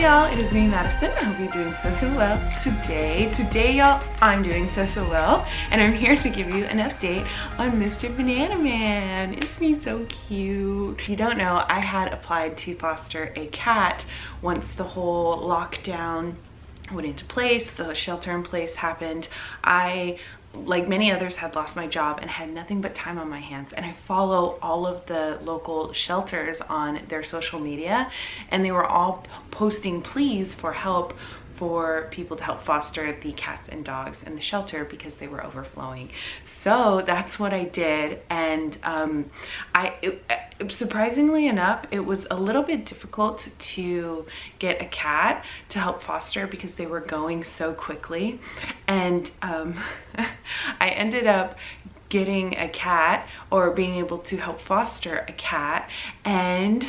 Hi y'all, it is me, Madison. I hope you're doing so well today y'all, I'm doing so well, and I'm here to give you an update on Mr. Banana Man. Isn't he so cute? If you don't know, I had applied to foster a cat once the whole lockdown went into place, the shelter in place happened. I, like many others, had lost my job and had nothing but time on my hands, and I follow all of the local shelters on their social media, and they were all posting pleas for help for people to help foster the cats and dogs in the shelter because they were overflowing. So that's what I did, and surprisingly enough, it was a little bit difficult to get a cat to help foster because they were going so quickly, and I ended up getting a cat, or being able to help foster a cat, and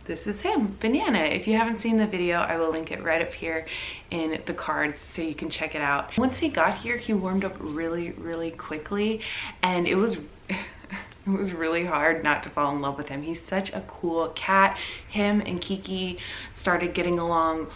this is him, Banana. If you haven't seen the video, I will link it right up here in the cards so you can check it out. Once he got here, he warmed up really quickly, and it was it was really hard not to fall in love with him. He's such a cool cat. Him and Kiki started getting along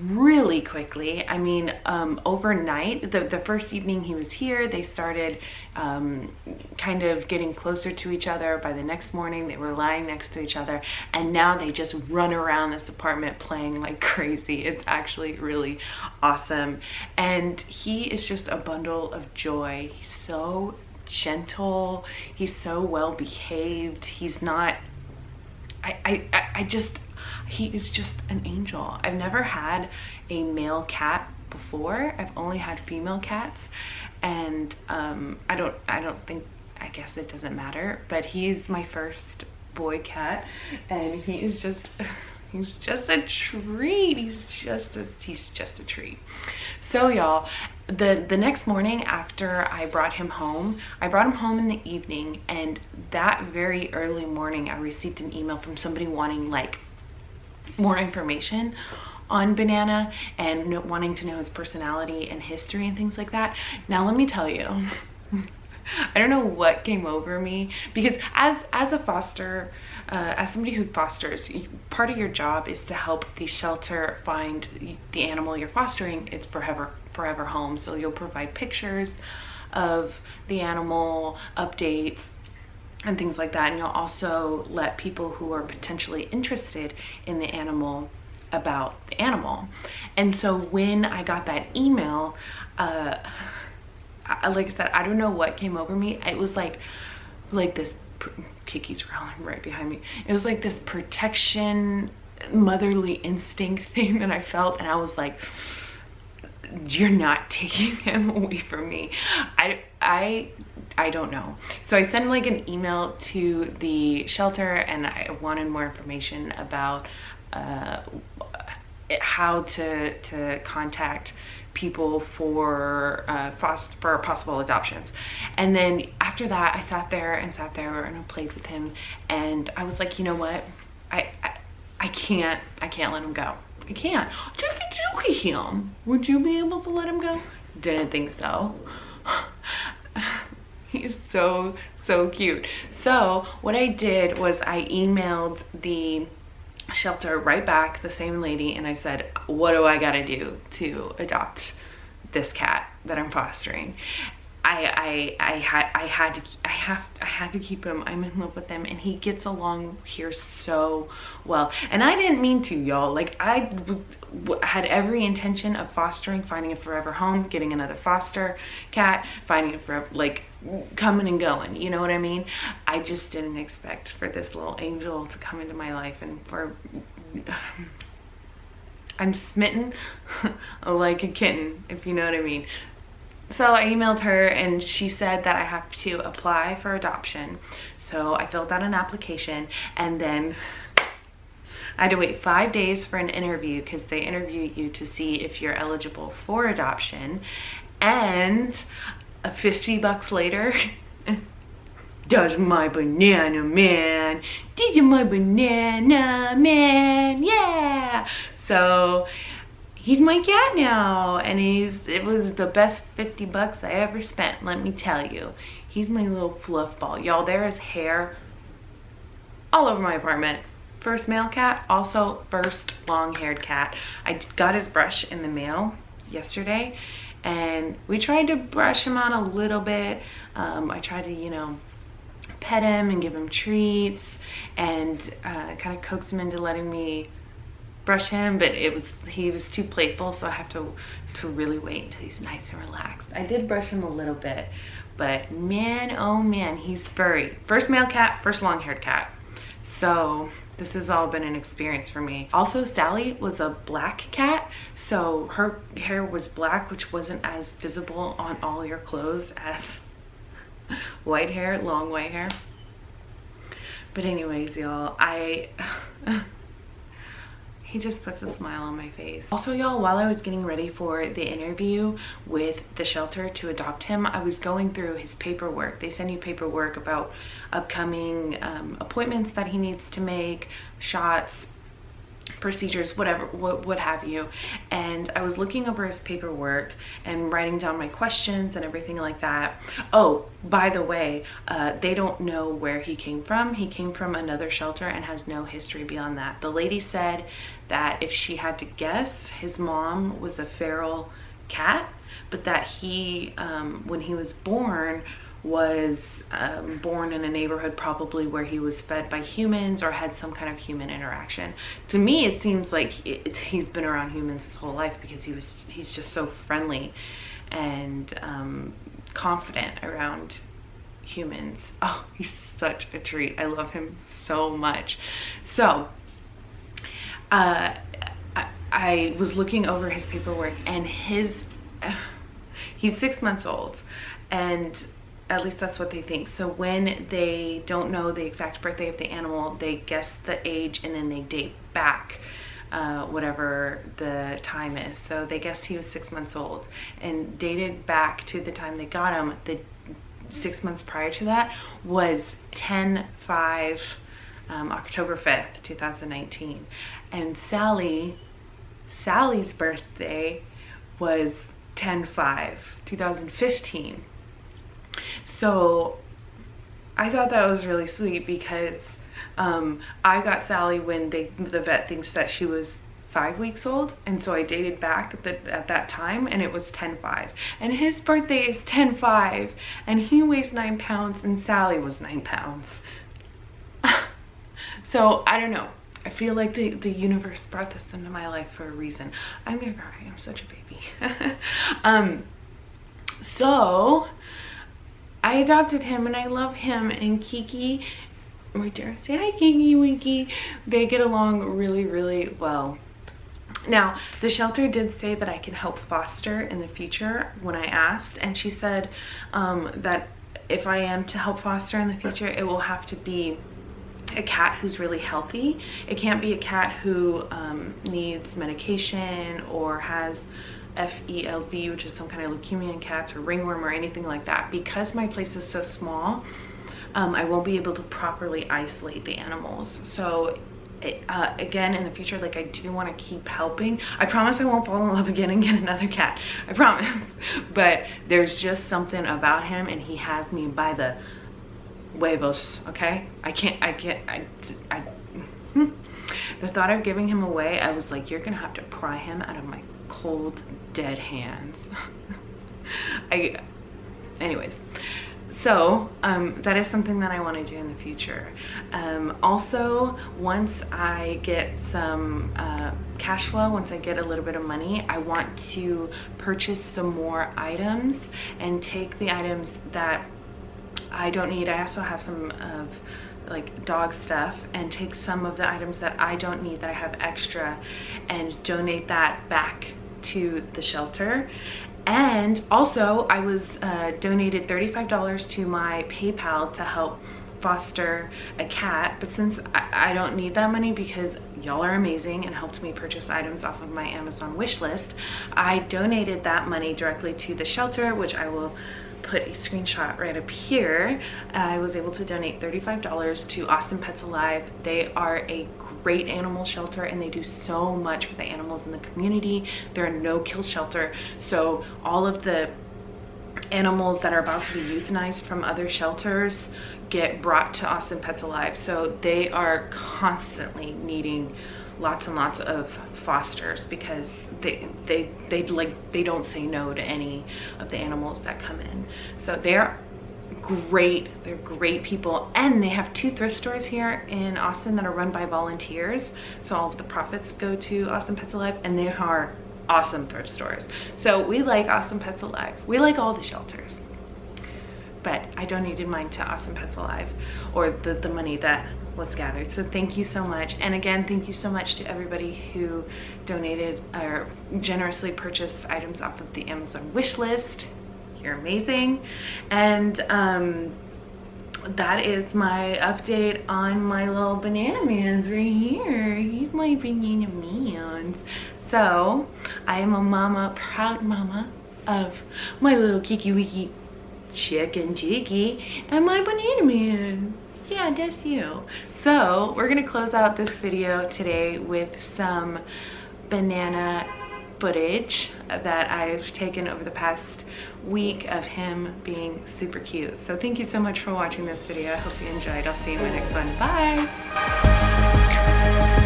really quickly. I mean, overnight, the first evening he was here, they started kind of getting closer to each other. By the next morning, they were lying next to each other, and now they just run around this apartment playing like crazy. It's actually really awesome, and he is just a bundle of joy. He's so gentle, he's so well behaved. He's not, he is just an angel. I've never had a male cat before. I've only had female cats, and I guess it doesn't matter, but he's my first boy cat, and he is just he's just a treat. He's just a treat. So y'all, the next morning after I brought him home in the evening, and that very early morning I received an email from somebody wanting like more information on Banana and wanting to know his personality and history and things like that. Now let me tell you, I don't know what came over me, because as a foster, as somebody who fosters, part of your job is to help the shelter find the animal you're fostering its forever home. So you'll provide pictures of the animal, updates, and things like that, and you'll also let people who are potentially interested in the animal about the animal. And so when I got that email, like I said, I don't know what came over me. It was like this, Kiki's growling right behind me. It was like this protection, motherly instinct thing that I felt, and I was like, you're not taking him away from me. I don't know. So I sent like an email to the shelter, and I wanted more information about how to contact people for possible adoptions. And then after that, I sat there and I played with him, and I was like, you know what? I can't let him go. I can't. Look at him. Would you be able to let him go? Didn't think so. He's so cute. So what I did was I emailed the shelter right back, the same lady, and I said, what do I gotta do to adopt this cat that I'm fostering? I had to keep him. I'm in love with him, and he gets along here so well. And I didn't mean to, y'all. Like, I had every intention of fostering, finding a forever home, getting another foster cat, finding a forever, like, coming and going, you know what I mean? I just didn't expect for this little angel to come into my life, and for I'm smitten like a kitten, if you know what I mean. So I emailed her, and she said that I have to apply for adoption. So I filled out an application, and then I had to wait 5 days for an interview, because they interview you to see if you're eligible for adoption. And $50 later, does my banana man, my banana man, yeah. So he's my cat now, and it was the best $50 I ever spent, let me tell you. He's my little fluff ball. Y'all, there is hair all over my apartment. first male cat, also first long-haired cat. I got his brush in the mail yesterday, and we tried to brush him out a little bit. I tried to, you know, pet him and give him treats and kind of coax him into letting me brush him, but he was too playful, so I have to really wait until he's nice and relaxed. I did brush him a little bit, but man, oh man, he's furry. First male cat, first long-haired cat. So this has all been an experience for me. Also, Sally was a black cat, so her hair was black, which wasn't as visible on all your clothes as white hair, long white hair. But anyways, y'all, he just puts a smile on my face. Also, y'all, while I was getting ready for the interview with the shelter to adopt him, I was going through his paperwork. They send you paperwork about upcoming appointments that he needs to make, shots, procedures, whatever, what have you. And I was looking over his paperwork and writing down my questions and everything like that. Oh, by the way, they don't know where he came from. He came from another shelter and has no history beyond that. The lady said that if she had to guess, his mom was a feral cat, but that he, when he was born in a neighborhood probably where he was fed by humans or had some kind of human interaction. To me, it seems like he's been around humans his whole life, because he's just so friendly and confident around humans. Oh, he's such a treat. I love him so much. So I was looking over his paperwork, and he's 6 months old, and at least that's what they think. So when they don't know the exact birthday of the animal, they guess the age and then they date back whatever the time is. So they guessed he was 6 months old and dated back to the time they got him. The 6 months prior to that was 10/5, October 5th, 2019. And Sally's birthday was 10/5, 2015. So I thought that was really sweet, because I got Sally when the vet thinks that she was 5 weeks old, and so I dated back at that time, and it was 10/5, and his birthday is 10/5, and he weighs 9 pounds and Sally was 9 pounds. So I don't know, I feel like the universe brought this into my life for a reason. I'm gonna cry, I'm such a baby. So I adopted him, and I love him, and Kiki, right there, say hi Kiki Winky, they get along really, really well. Now, the shelter did say that I can help foster in the future when I asked, and she said that if I am to help foster in the future, it will have to be a cat who's really healthy. It can't be a cat who needs medication or has FELV, which is some kind of leukemia in cats, or ringworm or anything like that. Because my place is so small, I won't be able to properly isolate the animals. So again, in the future, like, I do want to keep helping. I promise I won't fall in love again and get another cat, I promise. But there's just something about him, and he has me by the huevos, okay? The thought of giving him away, I was like, you're gonna have to pry him out of my cold, dead hands. Anyways, so that is something that I want to do in the future. Also, once I get some cash flow, once I get a little bit of money, I want to purchase some more items and take the items that I don't need. I also have some of like dog stuff, and take some of the items that I don't need, that I have extra, and donate that back to the shelter. And also, I was donated $35 to my PayPal to help foster a cat, but since I don't need that money, because y'all are amazing and helped me purchase items off of my Amazon wish list, I donated that money directly to the shelter, which I will put a screenshot right up here. I was able to donate $35 to Austin Pets Alive. They are a great animal shelter, and they do so much for the animals in the community. They're a no-kill shelter, so all of the animals that are about to be euthanized from other shelters get brought to Austin Pets Alive. So they are constantly needing lots and lots of fosters because they don't say no to any of the animals that come in. So they're great people, and they have 2 thrift stores here in Austin that are run by volunteers, so all of the profits go to Austin Pets Alive, and they are awesome thrift stores. So we like Austin Pets Alive. We like all the shelters, but I donated mine to Austin Pets Alive, or the money that was gathered. So thank you so much. And again, thank you so much to everybody who donated or generously purchased items off of the Amazon wish list. You're amazing. And that is my update on my little banana mans right here. He's my banana mans. So I am a mama, proud mama of my little Kiki Wiki chicken Jiggy and my banana man. Yeah, that's you. So we're gonna close out this video today with some banana footage that I've taken over the past week of him being super cute. So thank you so much for watching this video. I hope you enjoyed. I'll see you in my next one. Bye.